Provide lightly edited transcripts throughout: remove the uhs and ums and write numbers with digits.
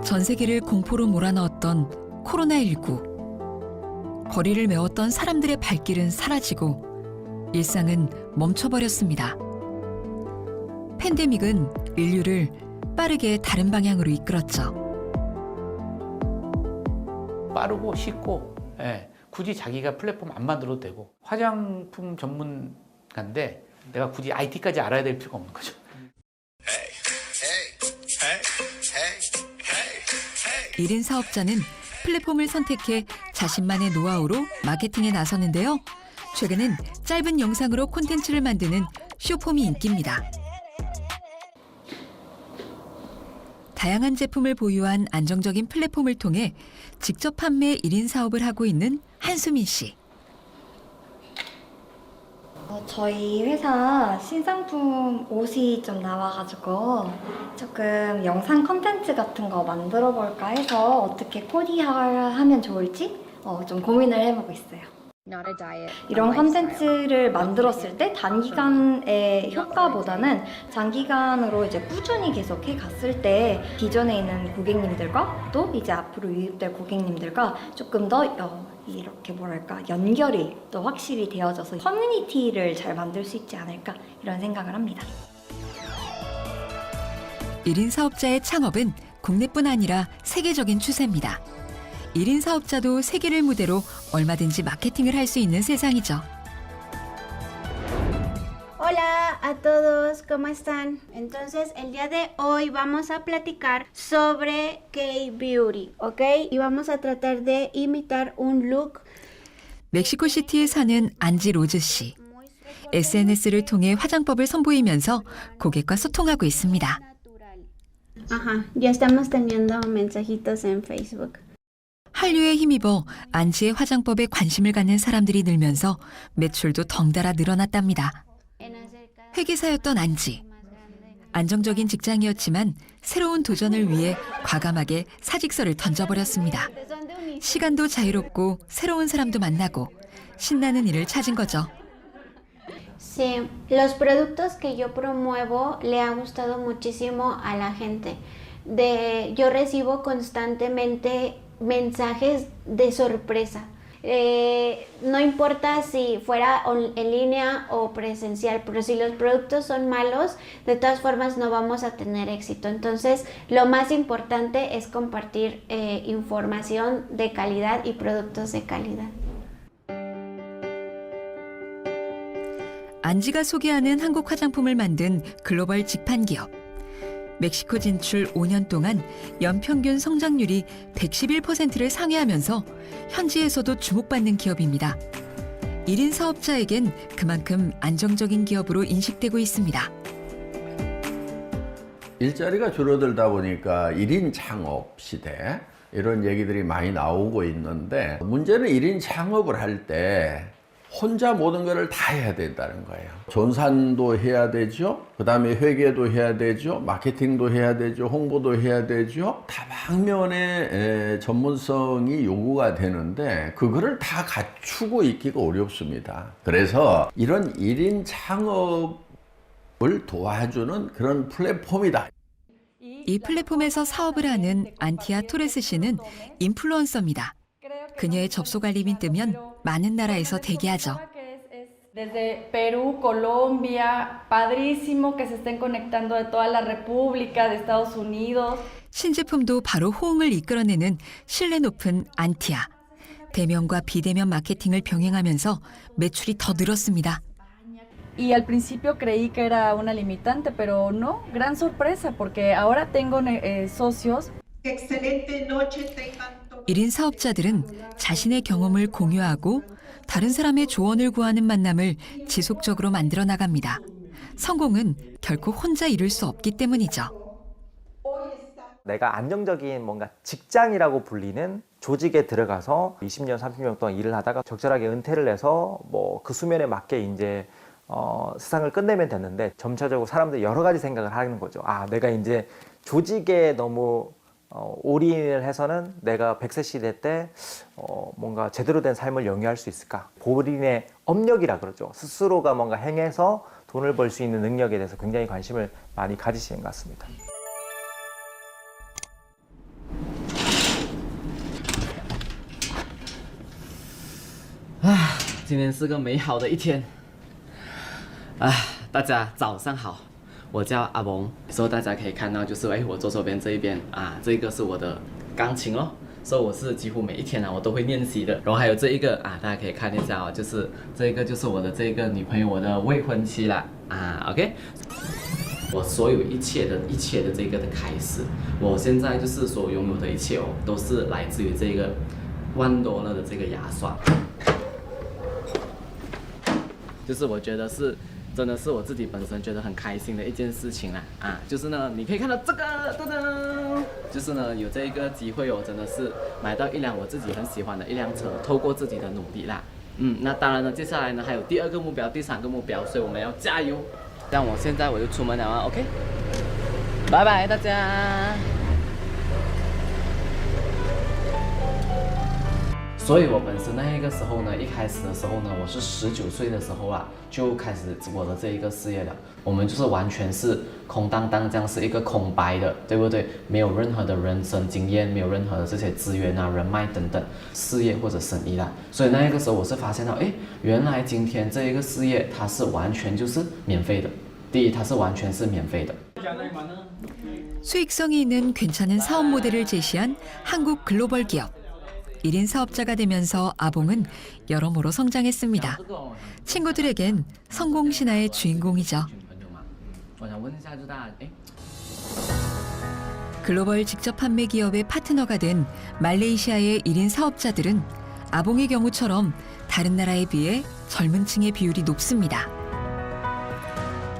전 세계를 공포로 몰아넣었던 코로나19. 거리를 메웠던 사람들의 발길은 사라지고 일상은 멈춰버렸습니다. 팬데믹은 인류를 빠르게 다른 방향으로 이끌었죠. 빠르고 쉽고 굳이 자기가 플랫폼 안 만들어도 되고 화장품 전문가인데 내가 굳이 IT까지 알아야 될 필요가 없는 거죠. 1인 사업자는 플랫폼을 선택해 자신만의 노하우로 마케팅에 나섰는데요. 최근엔 짧은 영상으로 콘텐츠를 만드는 쇼폼이 인기입니다. 다양한 제품을 보유한 안정적인 플랫폼을 통해 직접 판매 1인 사업을 하고 있는 한수민 씨. 저희 회사 신상품 옷이 좀 나와가지고 조금 영상 컨텐츠 같은 거 만들어 볼까 해서 어떻게 코디하면 좋을지 좀 고민을 해보고 있어요. 이런 컨텐츠를 만들었을 때 단기간의 효과보다는 장기간으로 이제 꾸준히 계속 해갔을 때 기존에 있는 고객님들과 또 이제 앞으로 유입될 고객님들과 조금 더 이렇게 뭐랄까 연결이 또 확실히 되어져서 커뮤니티를 잘 만들 수 있지 않을까 이런 생각을 합니다. 1인 사업자의 창업은 국내뿐 아니라 세계적인 추세입니다. 1인 사업자도 세계를 무대로 얼마든지 마케팅을 할 수 있는 세상이죠. Hola a todos, ¿cómo están? Entonces, el día de hoy vamos a platicar sobre K-Beauty, ¿ok? Y vamos a tratar de imitar un look. 멕시코시티에 사는 안지 로즈 씨. SNS를 통해 화장법을 선보이면서 고객과 소통하고 있습니다. Ajá, ya estamos teniendo mensajitos en Facebook. 한류에 힘입어 안지의 화장법에 관심을 갖는 사람들이 늘면서 매출도 덩달아 늘어났답니다. 회계사였던 안지. 안정적인 직장이었지만 새로운 도전을 위해 과감하게 사직서를 던져버렸습니다. 시간도 자유롭고 새로운 사람도 만나고 신나는 일을 찾은 거죠. Sí, los productos que yo promuevo le ha gustado muchísimo a la gente. Yo recibo constantemente mensajes de sorpresa. No importa si fuera en línea o presencial, pero si los productos son malos, de todas formas no vamos a tener éxito. Entonces, lo más importante es compartir información de calidad y productos de calidad. 안지가 소개하는 한국 화장품을 만든 글로벌 직판 기업. 멕시코 진출 5년 동안 연평균 성장률이 111%를 상회하면서 현지에서도 주목받는 기업입니다. 1인 사업자에겐 그만큼 안정적인 기업으로 인식되고 있습니다. 일자리가 줄어들다 보니까 1인 창업 시대 이런 얘기들이 많이 나오고 있는데 문제는 1인 창업을 할 때 혼자 모든 것을 다 해야 된다는 거예요. 전산도 해야 되죠. 그 다음에 회계도 해야 되죠. 마케팅도 해야 되죠. 홍보도 해야 되죠. 다방면의 전문성이 요구가 되는데 그거를 다 갖추고 있기가 어렵습니다. 그래서 이런 1인 창업을 도와주는 그런 플랫폼이다. 이 플랫폼에서 사업을 하는 안티아 토레스 씨는 인플루언서입니다. 그녀의 접속 알림이 뜨면 많은 나라에서 대기하죠. Desde Perú, Colombia, padrísimo que se estén conectando de toda la República, de Estados Unidos. 신제품도 바로 호응을 이끌어내는 신뢰 높은 안티아. 대면과 비대면 마케팅을 병행하면서 매출이 더 늘었습니다. Y al principio creí que era una limitante, pero no, gran sorpresa porque ahora tengo socios. Excelente noche tengan. 1인 사업자들은 자신의 경험을 공유하고 다른 사람의 조언을 구하는 만남을 지속적으로 만들어 나갑니다. 성공은 결코 혼자 이룰 수 없기 때문이죠. 내가 안정적인 뭔가 직장이라고 불리는 조직에 들어가서 20년, 30년 동안 일을 하다가 적절하게 은퇴를 해서 뭐 그 수면에 맞게 이제 세상을 끝내면 됐는데 점차적으로 사람들이 여러 가지 생각을 하는 거죠. 아, 내가 이제 조직에 너무 올인을 해서는 내가 100세 시대 때 뭔가 제대로 된 삶을 영위할 수 있을까? 본인의 업력이라 그러죠. 스스로가 뭔가 행해서 돈을 벌 수 있는 능력에 대해서 굉장히 관심을 많이 가지시는 것 같습니다. 今天是个美好的一天。大家早上好，我叫阿蒙。所以大家可以看到，就是我左手边这一边这个是我的钢琴咯。所以我是几乎每一天我都会练习的。然后还有这一个大家可以看一下就是这个就是我的这个女朋友，我的未婚妻啦OK。我所有一切的这个的开始，我现在就是所拥有的一切都是来自于这个$1000的这个牙刷。就是我觉得是真的是我自己本身觉得很开心的一件事情啦就是呢，你可以看到这个噔噔，就是呢有这一个机会真的是买到一辆我自己很喜欢的一辆车，透过自己的努力啦。那当然呢，接下来呢还有第2个目标、第3个目标，所以我们要加油。像我现在我就出门了OK， 拜拜大家。所以我本身那一个时候呢，一开始的时候呢，我是19岁的时候就开始我的这一个事业了。我们就是完全是空荡荡这样，是一个空白的，对不对？没有任何的人生经验，没有任何的这些资源人脉等等，事业或者生意啦。所以那一个时候我是发現到，原來今天這一個事業它是完全就是免費的。第一，它是完全是免費的。 수익성이 있는 괜찮은 사업 모델을 제시한 한국 글로벌 기업. 1인 사업자가 되면서 아봉은 여러모로 성장했습니다. 친구들에겐 성공 신화의 주인공이죠. 글로벌 직접 판매 기업의 파트너가 된 말레이시아의 1인 사업자들은 아봉의 경우처럼 다른 나라에 비해 젊은 층의 비율이 높습니다.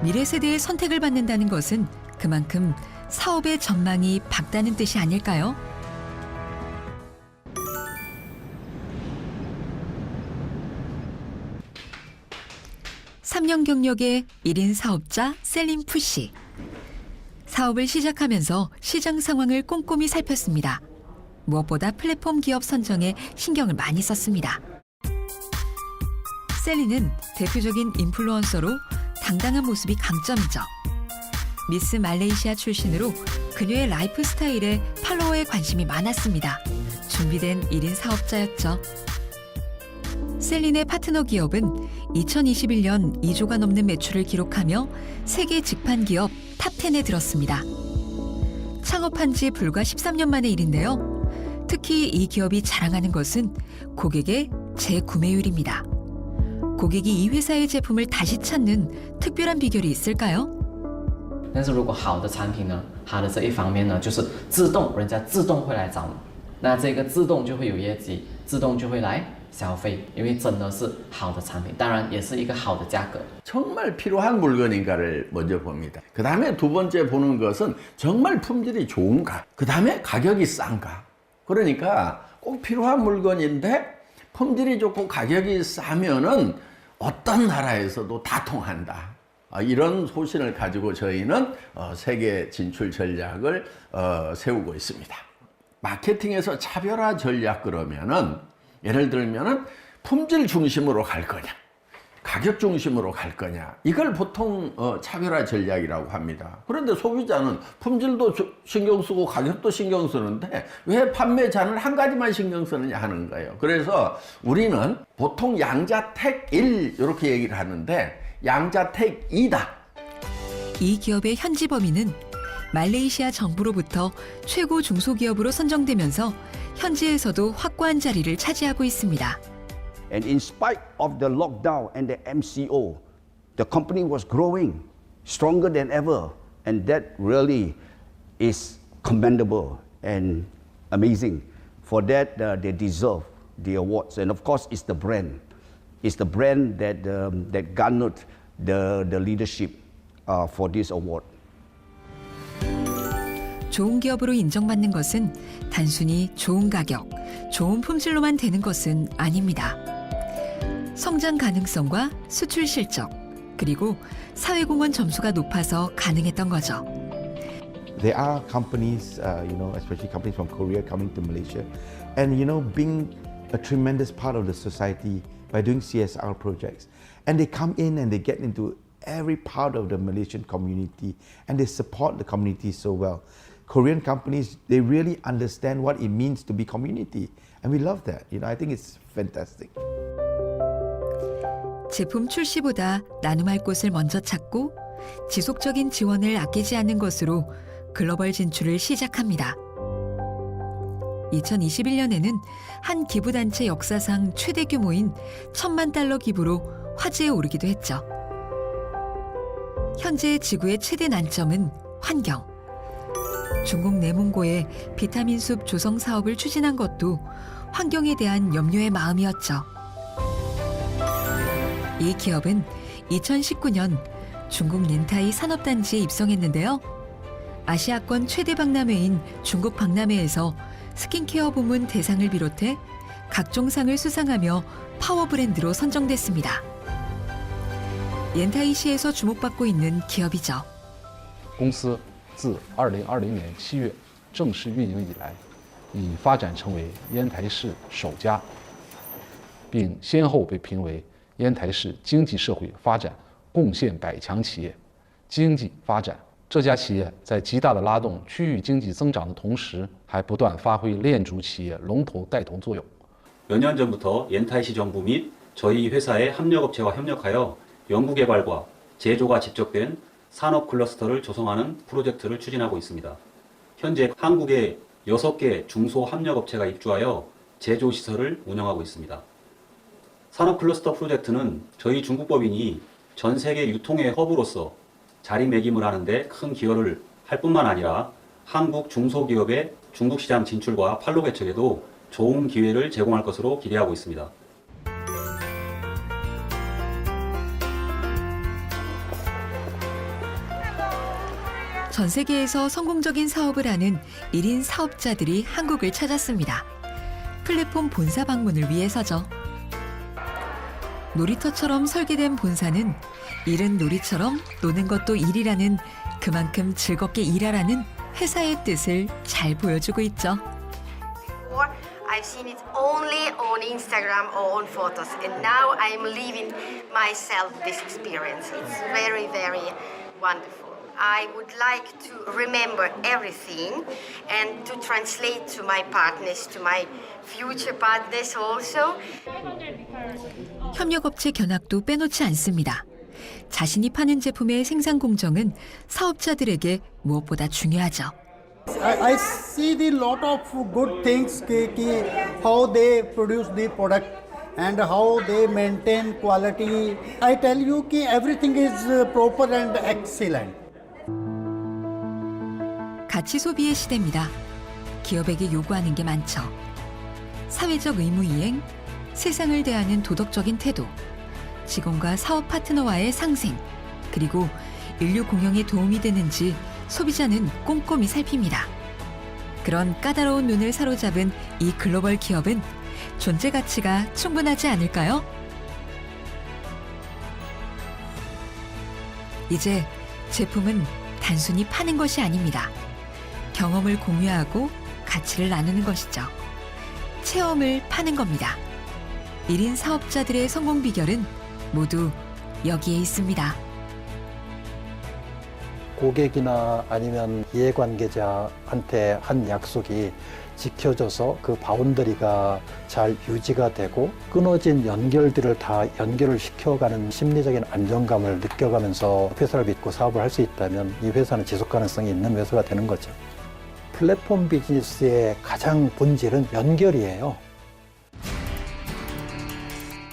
미래 세대의 선택을 받는다는 것은 그만큼 사업의 전망이 밝다는 뜻이 아닐까요? 3년 경력의 1인 사업자 셀린 푸씨. 사업을 시작하면서 시장 상황을 꼼꼼히 살폈습니다. 무엇보다 플랫폼 기업 선정에 신경을 많이 썼습니다. 셀린은 대표적인 인플루언서로 당당한 모습이 강점이죠. 미스 말레이시아 출신으로 그녀의 라이프 스타일에 팔로워에 관심이 많았습니다. 준비된 1인 사업자였죠. 셀린의 파트너 기업은 2021년 2조가 넘는 매출을 기록하며 세계 직판 기업 탑10에 들었습니다. 창업한 지 불과 13년 만의 일인데요. 특히 이 기업이 자랑하는 것은 고객의 재구매율입니다. 고객이 이 회사의 제품을 다시 찾는 특별한 비결이 있을까요? 但是如果好的产品呢，它的这一方面呢，就是自动人家自动会来找你，那这个自动就会有业绩，自动就会来消费，因为真的是好的产品，当然也是一个好的价格。 정말 필요한 물건인가를 먼저 봅니다. 그 다음에 두 번째 보는 것은 정말 품질이 좋은가. 그 다음에 가격이 싼가. 그러니까 꼭 필요한 물건인데 품질이 좋고 가격이 싸면은 어떤 나라에서도 다 통한다. 이런 소신을 가지고 저희는 세계 진출 전략을 세우고 있습니다. 마케팅에서 차별화 전략 그러면은 예를 들면은 품질 중심으로 갈 거냐, 가격 중심으로 갈 거냐, 이걸 보통 차별화 전략이라고 합니다. 그런데 소비자는 품질도 신경 쓰고 가격도 신경 쓰는데 왜 판매자는 한 가지만 신경 쓰느냐 하는 거예요. 그래서 우리는 보통 양자택 1 이렇게 얘기를 하는데 양자택 2다. 이 기업의 현지 범위는 말레이시아 정부로부터 최고 중소기업으로 선정되면서 현지에서도 확고한 자리를 차지하고 있습니다. And in spite of the lockdown and the MCO, the company was growing stronger than ever. And that really is commendable and amazing. For that, they deserve the awards. And of course, it's the brand. It's the brand that garnered the leadership for this award. 좋은 기업으로 인정받는 것은 단순히 좋은 가격, 좋은 품질로만 되는 것은 아닙니다. 성장 가능성과 수출 실적, 그리고 사회공헌 점수가 높아서 가능했던 거죠. There are companies, especially companies from Korea coming to Malaysia, and being a tremendous part of the society by doing CSR projects. And they come in and they get into every part of the Malaysian community, and they support the community so well. Korean companies, they really understand what it means to be community, and we love that. I think it's fantastic. 제품 출시보다 나눔할 곳을 먼저 찾고 지속적인 지원을 아끼지 않는 것으로 글로벌 진출을 시작합니다. 2021년에는 한 기부단체 역사상 최대 규모인 1,000만 달러 기부로 화제에 오르기도 했죠. 현재 지구의 최대 난점은 환경. 중국 내몽고의 비타민 숲 조성 사업을 추진한 것도 환경에 대한 염려의 마음이었죠. 이 기업은 2019년 중국 렌타이 산업단지에 입성했는데요. 아시아권 최대 박람회인 중국 박람회에서 스킨케어 부문 대상을 비롯해 각종 상을 수상하며 파워 브랜드로 선정됐습니다. 렌타이시에서 주목받고 있는 기업이죠. 公司自2020年7月正式运营以来，已发展成为烟台市首家，并先后被评为烟台市经济社会发展贡献100强企业。经济发展，这家企业在极大的拉动区域经济增长的同时，还不断发挥链主企业龙头带头作用。 몇 년 전부터 옌타이시 정부 및 저희 회사의 협력업체와 협력하여 연구개발과 제조가 집적된 산업 클러스터를 조성하는 프로젝트를 추진하고 있습니다. 현재 한국에 6개 중소협력업체가 입주하여 제조시설을 운영하고 있습니다. 산업 클러스터 프로젝트는 저희 중국법인이 전 세계 유통의 허브로서 자리매김을 하는데 큰 기여를 할 뿐만 아니라 한국 중소기업의 중국 시장 진출과 판로 개척에도 좋은 기회를 제공할 것으로 기대하고 있습니다. 전 세계에서 성공적인 사업을 하는 1인 사업자들이 한국을 찾았습니다. 플랫폼 본사 방문을 위해서죠. 놀이터처럼 설계된 본사는 일은 놀이처럼 노는 것도 일이라는 그만큼 즐겁게 일하라는 회사의 뜻을 잘 보여주고 있죠. I've seen it only on Instagram or on photos, and now I'm living myself this experience. It's very, very wonderful. I would like to remember everything and to translate to my partners, to my future partners also. 협력업체 견학도 빼놓지 않습니다. 자신이 파는 제품의 생산 공정은 사업자들에게 무엇보다 중요하죠. I see the lot of good things how they produce the product and how they maintain quality. I tell you everything is proper and excellent. 가치 소비의 시대입니다. 기업에게 요구하는 게 많죠. 사회적 의무 이행, 세상을 대하는 도덕적인 태도, 직원과 사업 파트너와의 상생, 그리고 인류 공영에 도움이 되는지 소비자는 꼼꼼히 살핍니다. 그런 까다로운 눈을 사로잡은 이 글로벌 기업은 존재 가치가 충분하지 않을까요? 이제 제품은 단순히 파는 것이 아닙니다. 경험을 공유하고 가치를 나누는 것이죠. 체험을 파는 겁니다. 1인 사업자들의 성공 비결은 모두 여기에 있습니다. 고객이나 아니면 이해관계자한테 한 약속이 지켜져서 그 바운더리가 잘 유지가 되고 끊어진 연결들을 다 연결을 시켜가는 심리적인 안정감을 느껴가면서 회사를 믿고 사업을 할 수 있다면 이 회사는 지속 가능성이 있는 회사가 되는 거죠. 플랫폼 비즈니스의 가장 본질은 연결이에요.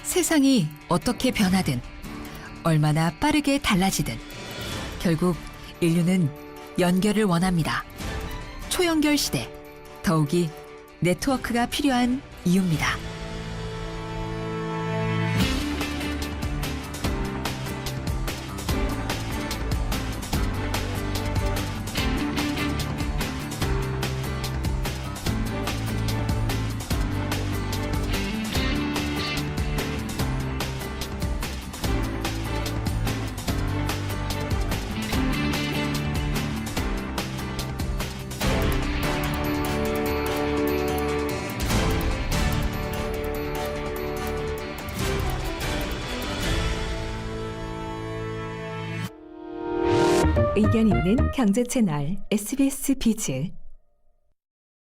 세상이 어떻게 변하든 얼마나 빠르게 달라지든 결국 인류는 연결을 원합니다. 초연결 시대, 더욱이 네트워크가 필요한 이유입니다. 의견 있는 경제 채널 SBS 비즈